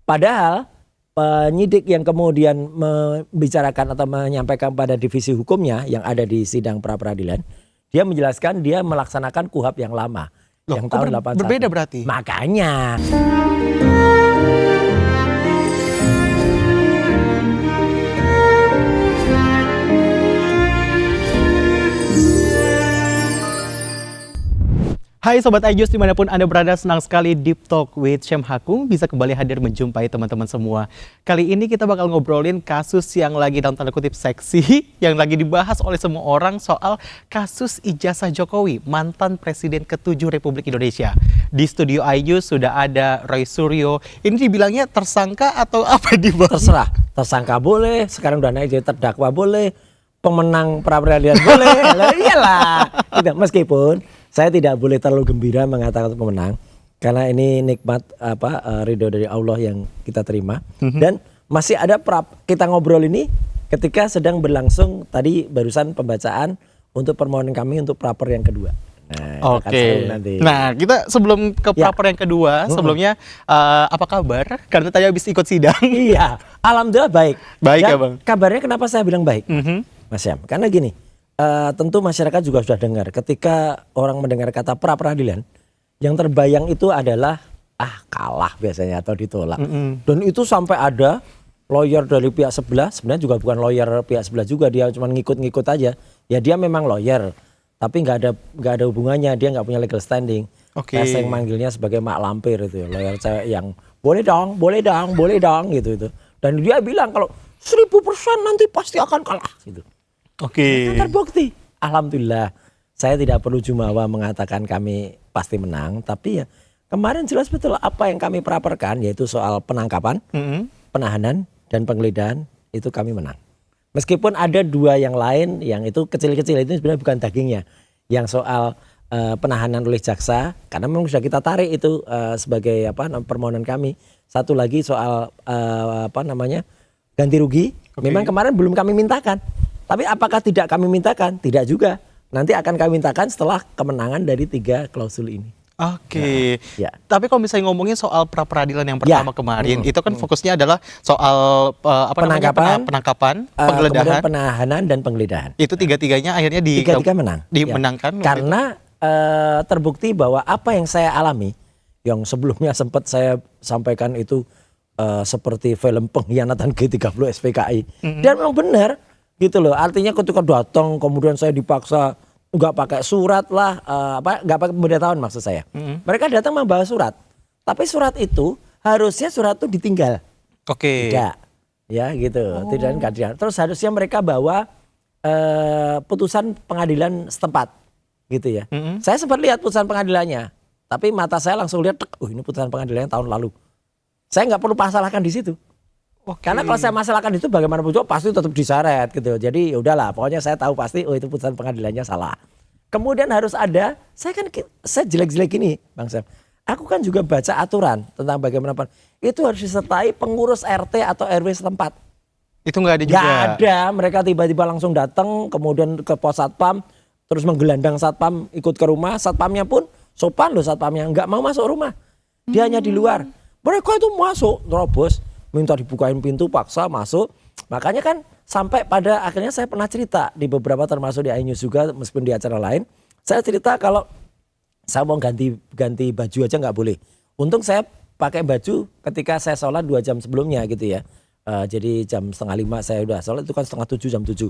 Padahal penyidik yang kemudian membicarakan atau menyampaikan pada divisi hukumnya yang ada di sidang pra peradilan, dia menjelaskan dia melaksanakan KUHP yang lama. Loh, yang kok tahun 81. berbeda berarti? Makanya. Hai Sobat iJoss dimanapun Anda berada, senang sekali Deep Talk with Syam Hakung bisa kembali hadir menjumpai teman-teman semua. Kali ini kita bakal ngobrolin kasus yang lagi dalam tanda kutip seksi, yang lagi dibahas oleh semua orang soal kasus ijazah Jokowi, mantan Presiden ke-7 Republik Indonesia. Di studio iJoss sudah ada Roy Suryo, ini dibilangnya tersangka atau apa di bawah? Terserah, tersangka boleh, sekarang udah naik jadi terdakwa boleh, pemenang pra peradilan boleh, iyalah. Gitu. Meskipun saya tidak boleh terlalu gembira mengatakan pemenang karena ini nikmat ridho dari Allah yang kita terima. Dan masih ada kita ngobrol ini ketika sedang berlangsung tadi barusan pembacaan untuk permohonan kami untuk praper yang kedua. Nah, Oke. Nah, kita sebelum ke praper yang kedua, sebelumnya apa kabar? Karena tadi habis ikut sidang. Iya, alhamdulillah baik. Baik dan ya Bang. Kabarnya kenapa saya bilang baik, Mas Syam? Karena gini. Tentu masyarakat juga sudah dengar ketika orang mendengar kata pra peradilan yang terbayang itu adalah kalah biasanya atau ditolak. Dan itu sampai ada lawyer dari pihak sebelah, sebenarnya juga bukan lawyer pihak sebelah juga, dia cuma ngikut-ngikut aja. Ya dia memang lawyer tapi nggak ada hubungannya, dia nggak punya legal standing. Saya sering manggilnya sebagai mak lampir itu ya, lawyer cewek yang boleh dong gitu itu. Dan dia bilang kalau 1000% nanti pasti akan kalah gitu. Kan terbukti. Alhamdulillah. Saya tidak perlu jumawa mengatakan kami pasti menang. Tapi ya kemarin jelas betul apa yang kami praperkan yaitu soal penangkapan, penahanan, dan penggeledahan itu kami menang. Meskipun ada dua yang lain yang itu kecil-kecil itu sebenarnya bukan dagingnya. Yang soal penahanan oleh jaksa karena memang sudah kita tarik itu sebagai permohonan kami. Satu lagi soal ganti rugi. Memang kemarin belum kami mintakan. Tapi apakah tidak kami mintakan? Tidak juga. Nanti akan kami mintakan setelah kemenangan dari 3 klausul ini. Oke. Ya. Tapi kalau misalnya ngomongin soal pra peradilan yang pertama kemarin, itu kan fokusnya adalah soal penangkapan, penggeledahan, kemudian penahanan dan penggeledahan. Itu tiga-tiganya akhirnya dimenangkan. Karena terbukti bahwa apa yang saya alami, yang sebelumnya sempat saya sampaikan itu seperti film pengkhianatan G30 SPKI, dan memang benar. Gitu loh, artinya ketika datang kemudian saya dipaksa nggak pakai surat lah, nggak pakai pemberitahuan maksud saya. Mereka datang membawa surat, tapi surat itu harusnya surat itu ditinggal. Tidak, ya gitu, tidak. Terus harusnya mereka bawa putusan pengadilan setempat, gitu ya. Saya sempat lihat putusan pengadilannya, tapi mata saya langsung lihat, ini putusan pengadilannya tahun lalu. Saya nggak perlu masalahkan di situ. Karena kalau saya masalahkan itu bagaimanapun juga pasti tetap diseret gitu. Jadi udahlah, pokoknya saya tahu pasti itu putusan pengadilannya salah. Kemudian harus ada, saya jelek-jelek ini Bang Syam. Aku kan juga baca aturan tentang bagaimana itu harus disertai pengurus RT atau RW setempat. Itu nggak ada juga. Nggak ada, mereka tiba-tiba langsung datang kemudian ke pos satpam, terus menggelandang satpam ikut ke rumah, satpamnya pun sopan loh, satpamnya nggak mau masuk rumah. Dia hanya di luar. Mereka itu masuk, terobos. Minta dibukain pintu, paksa masuk. Makanya kan sampai pada akhirnya saya pernah cerita di beberapa termasuk di iNews juga meskipun di acara lain. Saya cerita kalau saya mau ganti baju aja nggak boleh. Untung saya pakai baju ketika saya sholat 2 jam sebelumnya gitu ya. Jadi jam 4:30 saya udah sholat, itu kan 6:30 jam 7.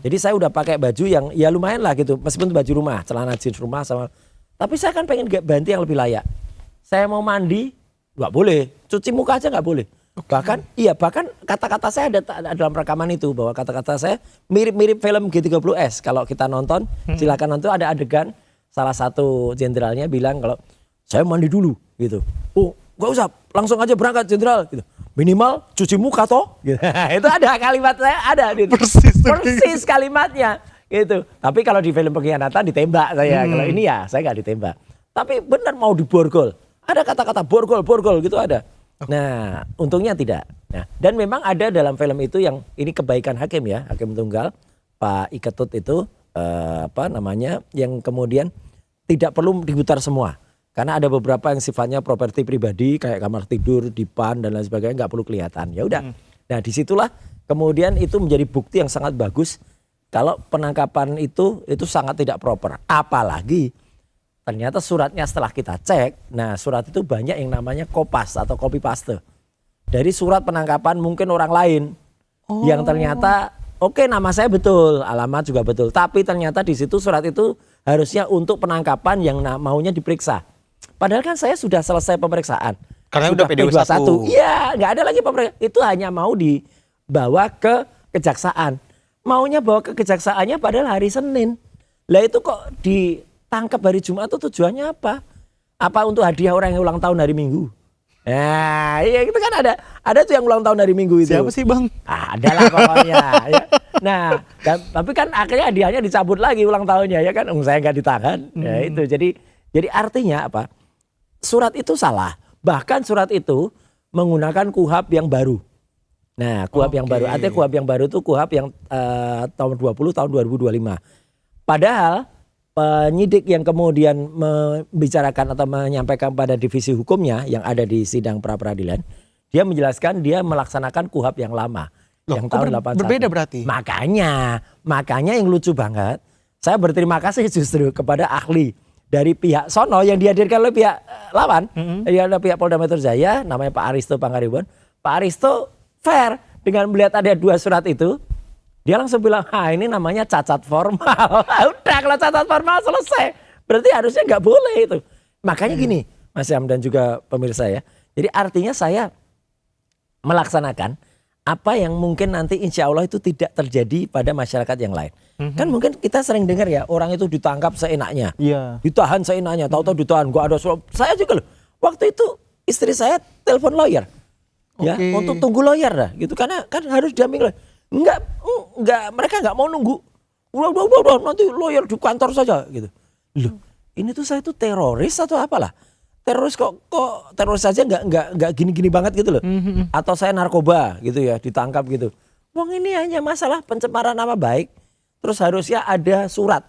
Jadi saya udah pakai baju yang ya lumayan lah gitu. Meskipun baju rumah, celana jeans rumah sama. Tapi saya kan pengen ganti yang lebih layak. Saya mau mandi nggak boleh. Cuci muka aja nggak boleh. Bahkan kata-kata saya ada dalam rekaman itu bahwa kata-kata saya mirip-mirip film G30S. Kalau kita nonton, silakan nonton, ada adegan salah satu jenderalnya bilang kalau saya mandi dulu gitu. Oh, nggak usah, langsung aja berangkat jenderal gitu. Minimal cuci muka toh. Gitu. Itu ada kalimat saya ada di persis kalimatnya gitu. Tapi kalau di film pengkhianatan ditembak saya. Kalau ini ya saya nggak ditembak. Tapi benar mau diborgol. Ada kata-kata borgol gitu ada. Nah, untungnya tidak. Nah, dan memang ada dalam film itu yang ini kebaikan hakim ya, hakim tunggal Pak Iketut itu yang kemudian tidak perlu diputar semua. Karena ada beberapa yang sifatnya properti pribadi kayak kamar tidur, dipan dan lain sebagainya nggak perlu kelihatan. Ya udah. Nah disitulah kemudian itu menjadi bukti yang sangat bagus kalau penangkapan itu sangat tidak proper. Apalagi ternyata suratnya setelah kita cek, nah surat itu banyak yang namanya kopas atau copy paste dari surat penangkapan mungkin orang lain yang ternyata oke, nama saya betul, alamat juga betul, tapi ternyata di situ surat itu harusnya untuk penangkapan yang maunya diperiksa. Padahal kan saya sudah selesai pemeriksaan. Karena udah PD21. Iya, nggak ada lagi pemeriksaan. Itu hanya mau dibawa ke kejaksaan. Maunya bawa ke kejaksaannya padahal hari Senin. Lah itu kok ditangkap hari Jumat itu tujuannya apa? Apa untuk hadiah orang yang ulang tahun hari Minggu? Nah, iya itu kan ada tuh yang ulang tahun hari Minggu itu. Siapa sih Bang? Ada lah pokoknya. Ya. Nah, tapi kan akhirnya hadiahnya dicabut lagi ulang tahunnya ya kan. Saya nggak ditahan. Ya itu. Jadi artinya apa? Surat itu salah. Bahkan surat itu menggunakan KUHP yang baru. Nah, KUHP yang baru. Artinya KUHP yang baru itu KUHP yang tahun 2025. Padahal penyidik yang kemudian membicarakan atau menyampaikan pada divisi hukumnya yang ada di sidang pra peradilan, dia menjelaskan dia melaksanakan KUHP yang lama. Loh, yang tahun 81. Berbeda berarti? Makanya yang lucu banget, saya berterima kasih justru kepada ahli dari pihak sono yang dihadirkan oleh pihak lawan, yang ada pihak Polda Metro Jaya, namanya Pak Aristo Pangaribuan. Pak Aristo fair dengan melihat ada dua surat itu, dia langsung bilang, ini namanya cacat formal. Udah kalau cacat formal selesai, berarti harusnya nggak boleh itu. Makanya gini, Mas Syam dan juga pemirsa ya. Jadi artinya saya melaksanakan apa yang mungkin nanti insya Allah itu tidak terjadi pada masyarakat yang lain. Kan mungkin kita sering dengar ya orang itu ditangkap seenaknya, ditahan seenaknya, tahu-tahu ditahan, gua ada surat. Saya juga loh, waktu itu istri saya telepon lawyer, ya untuk tunggu lawyer dah, gitu karena kan harus didampingi. Enggak, mereka nggak mau nunggu. Udah, nanti lawyer di kantor saja, gitu. Loh, ini tuh saya tuh teroris atau apalah? Teroris kok teroris saja nggak gini-gini banget gitu loh. Atau saya narkoba gitu ya, ditangkap gitu. Wong ini hanya masalah pencemaran nama baik. Terus harusnya ada surat.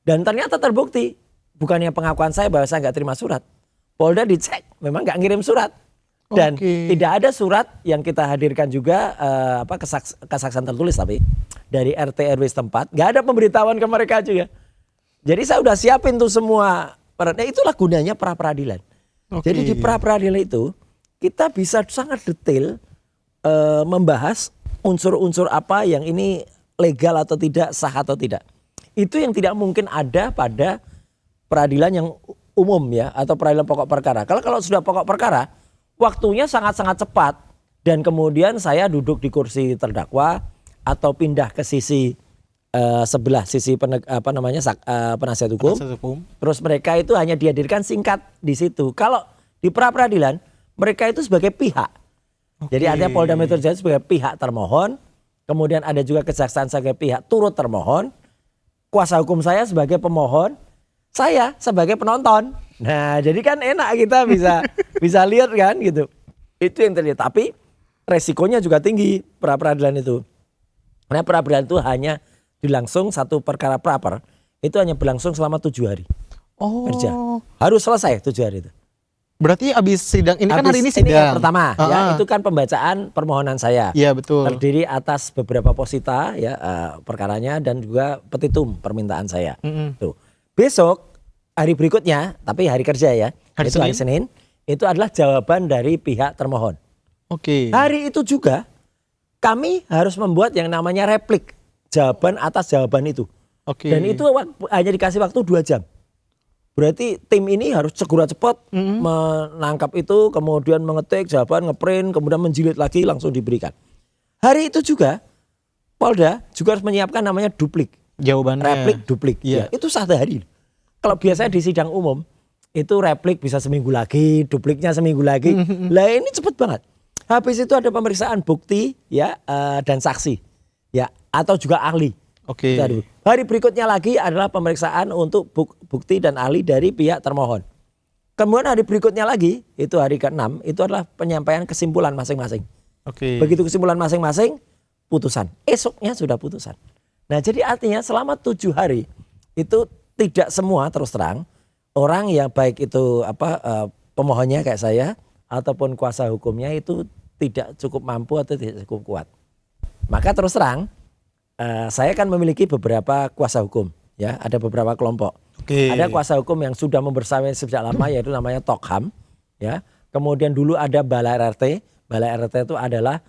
Dan ternyata terbukti. Bukannya pengakuan saya bahwa saya nggak terima surat. Polda dicek, memang nggak ngirim surat. Dan tidak ada surat yang kita hadirkan juga kesaksian tertulis tapi dari RT RW setempat. Nggak ada pemberitahuan ke mereka juga. Jadi saya udah siapin tuh semua. Nah itulah gunanya pra peradilan. Jadi di pra peradilan itu kita bisa sangat detail membahas unsur-unsur apa yang ini legal atau tidak, sah atau tidak. Itu yang tidak mungkin ada pada peradilan yang umum ya atau peradilan pokok perkara. Kalau sudah pokok perkara, waktunya sangat-sangat cepat dan kemudian saya duduk di kursi terdakwa atau pindah ke sisi sebelah sisi penasihat hukum. Terus mereka itu hanya dihadirkan singkat di situ. Kalau di pra peradilan mereka itu sebagai pihak. Jadi artinya Polda Metro Jaya sebagai pihak termohon. Kemudian ada juga kejaksaan sebagai pihak turut termohon, kuasa hukum saya sebagai pemohon, saya sebagai penonton. Nah, jadi kan enak kita bisa lihat kan gitu. Itu yang terjadi. Tapi resikonya juga tinggi pra peradilan itu. Karena pra peradilan itu hanya dilangsung satu perkara praper itu hanya berlangsung selama 7 hari kerja. Harus selesai 7 hari itu. Berarti abis sidang ini kan hari ini sidang. Ini yang pertama ya itu kan pembacaan permohonan saya. Iya betul. Terdiri atas beberapa posita ya perkaranya dan juga petitum permintaan saya. Tuh. Besok hari berikutnya tapi hari kerja ya. Hari Senin itu adalah jawaban dari pihak termohon. Hari itu juga kami harus membuat yang namanya replik jawaban atas jawaban itu. Dan itu hanya dikasih waktu 2 jam. Berarti tim ini harus segera cepat menangkap itu, kemudian mengetik jawaban, ngeprint, kemudian menjilid lagi langsung diberikan. Hari itu juga Polda juga harus menyiapkan namanya duplik. Jawabannya. Replik, duplik. Ya, itu satu hari. Kalau biasanya di sidang umum itu replik bisa seminggu lagi, dupliknya seminggu lagi. Lah ini cepet banget. Habis itu ada pemeriksaan bukti ya dan saksi. Ya, atau juga ahli. Hari berikutnya lagi adalah pemeriksaan untuk bukti dan ahli dari pihak termohon. Kemudian hari berikutnya lagi, itu hari ke-6, itu adalah penyampaian kesimpulan masing-masing. Begitu kesimpulan masing-masing, putusan. Esoknya sudah putusan. Nah jadi artinya selama 7 hari, itu tidak semua terus terang, orang yang baik itu pemohonnya kayak saya ataupun kuasa hukumnya itu tidak cukup mampu atau tidak cukup kuat. Maka terus terang saya kan memiliki beberapa kuasa hukum, ya, ada beberapa kelompok. Oke. Ada kuasa hukum yang sudah membersamai sejak lama, yaitu namanya Tokham, ya. Kemudian dulu ada Balai RT. Balai RT itu adalah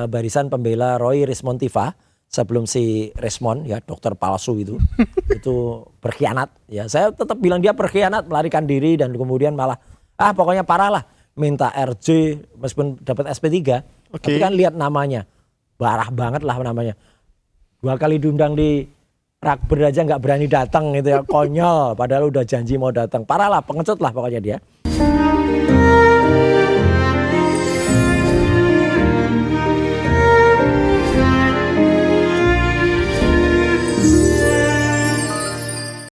barisan pembela Roy Rismontiva sebelum si Rismon, ya, dokter palsu itu berkhianat, ya. Saya tetap bilang dia berkhianat, melarikan diri dan kemudian malah pokoknya parah lah, minta RJ meskipun dapat SP3. Oke. Tapi kan lihat namanya, parah banget lah namanya. 2 kali diundang di Rakber aja nggak berani datang gitu ya, konyol. Padahal udah janji mau datang, parah lah, pengecut lah pokoknya dia.